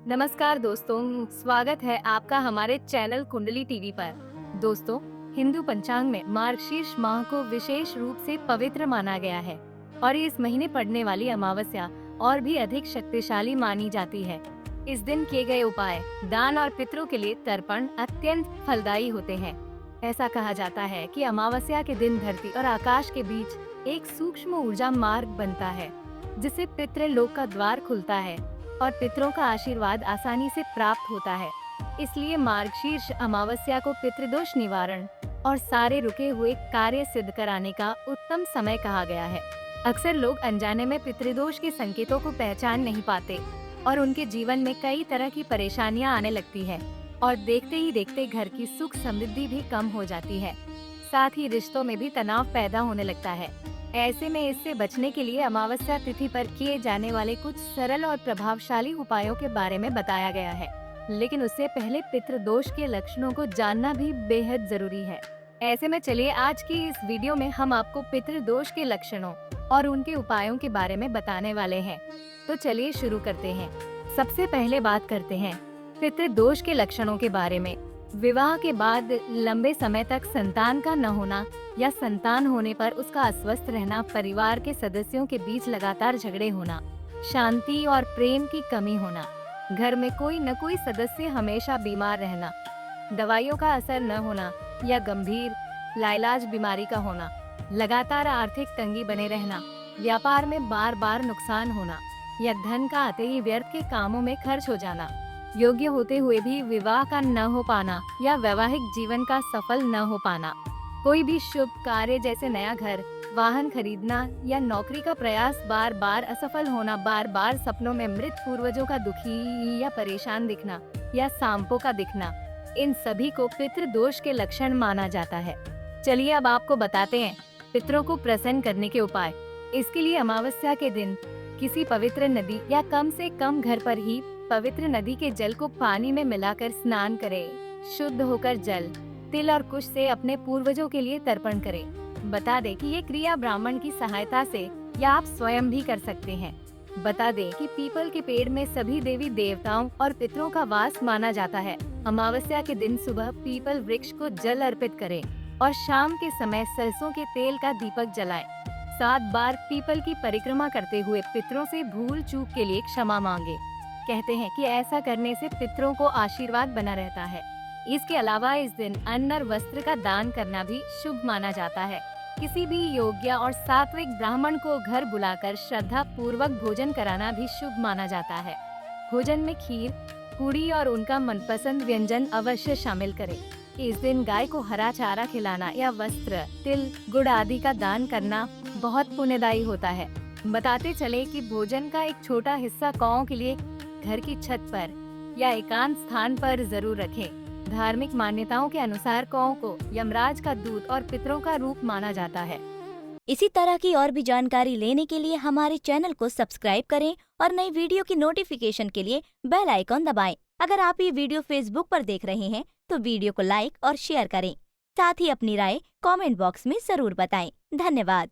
नमस्कार दोस्तों, स्वागत है आपका हमारे चैनल कुंडली टीवी पर। दोस्तों, हिंदू पंचांग में मार्गशीर्ष माह को विशेष रूप से पवित्र माना गया है और इस महीने पड़ने वाली अमावस्या और भी अधिक शक्तिशाली मानी जाती है। इस दिन किए गए उपाय, दान और पितरों के लिए तर्पण अत्यंत फलदायी होते हैं। ऐसा कहा जाता है कि अमावस्या के दिन धरती और आकाश के बीच एक सूक्ष्म ऊर्जा मार्ग बनता है, जिससे पितृलोक का द्वार खुलता है और पितरों का आशीर्वाद आसानी से प्राप्त होता है। इसलिए मार्गशीर्ष अमावस्या को पितृदोष निवारण और सारे रुके हुए कार्य सिद्ध कराने का उत्तम समय कहा गया है। अक्सर लोग अनजाने में पितृदोष के संकेतों को पहचान नहीं पाते और उनके जीवन में कई तरह की परेशानियां आने लगती है और देखते ही देखते घर की सुख समृद्धि भी कम हो जाती है। साथ ही रिश्तों में भी तनाव पैदा होने लगता है। ऐसे में इससे बचने के लिए अमावस्या तिथि पर किए जाने वाले कुछ सरल और प्रभावशाली उपायों के बारे में बताया गया है। लेकिन उससे पहले पितृदोष के लक्षणों को जानना भी बेहद जरूरी है। ऐसे में चलिए आज की इस वीडियो में हम आपको पितृदोष के लक्षणों और उनके उपायों के बारे में बताने वाले हैं। तो चलिए शुरू करते हैं। सबसे पहले बात करते हैं पितृदोष के लक्षणों के बारे में। विवाह के बाद लंबे समय तक संतान का न होना या संतान होने पर उसका अस्वस्थ रहना, परिवार के सदस्यों के बीच लगातार झगड़े होना, शांति और प्रेम की कमी होना, घर में कोई न कोई सदस्य हमेशा बीमार रहना, दवाइयों का असर न होना या गंभीर लाइलाज बीमारी का होना, लगातार आर्थिक तंगी बने रहना, व्यापार में बार बार नुकसान होना या धन का आते ही व्यर्थ के कामों में खर्च हो जाना, योग्य होते हुए भी विवाह का न हो पाना या वैवाहिक जीवन का सफल न हो पाना, कोई भी शुभ कार्य जैसे नया घर, वाहन खरीदना या नौकरी का प्रयास बार बार असफल होना, बार बार सपनों में मृत पूर्वजों का दुखी या परेशान दिखना या सांपों का दिखना, इन सभी को पितृदोष के लक्षण माना जाता है। चलिए अब आपको बताते हैं पितरों को प्रसन्न करने के उपाय। इसके लिए अमावस्या के दिन किसी पवित्र नदी या कम से कम घर पर ही पवित्र नदी के जल को पानी में मिलाकर स्नान करें। शुद्ध होकर जल तिल और कुश से अपने पूर्वजों के लिए तर्पण करें। बता दें कि ये क्रिया ब्राह्मण की सहायता से या आप स्वयं भी कर सकते हैं। बता दें कि पीपल के पेड़ में सभी देवी देवताओं और पितरों का वास माना जाता है। अमावस्या के दिन सुबह पीपल वृक्ष को जल अर्पित करें और शाम के समय सरसों के तेल का दीपक जलाएं। 7 बार पीपल की परिक्रमा करते हुए पितरों से भूल चूक के लिए क्षमा मांगे। कहते हैं कि ऐसा करने से पितरों को आशीर्वाद बना रहता है। इसके अलावा इस दिन अन्न और वस्त्र का दान करना भी शुभ माना जाता है। किसी भी योग्य और सात्विक ब्राह्मण को घर बुलाकर श्रद्धा पूर्वक भोजन कराना भी शुभ माना जाता है। भोजन में खीर, पूरी और उनका मनपसंद व्यंजन अवश्य शामिल करें। इस दिन गाय को हरा चारा खिलाना या वस्त्र, तिल, गुड़ आदि का दान करना बहुत पुण्यदायी होता है। बताते चले कि भोजन का एक छोटा हिस्सा कौओं के लिए घर की छत पर या एकांत स्थान पर जरूर रखें। धार्मिक मान्यताओं के अनुसार कौओं को यमराज का दूत और पितरों का रूप माना जाता है। इसी तरह की और भी जानकारी लेने के लिए हमारे चैनल को सब्सक्राइब करें और नई वीडियो की नोटिफिकेशन के लिए बेल आइकॉन दबाएं। अगर आप ये वीडियो फेसबुक पर देख रहे हैं तो वीडियो को लाइक और शेयर करें। साथ ही अपनी राय कमेंट बॉक्स में जरूर बताएं। धन्यवाद।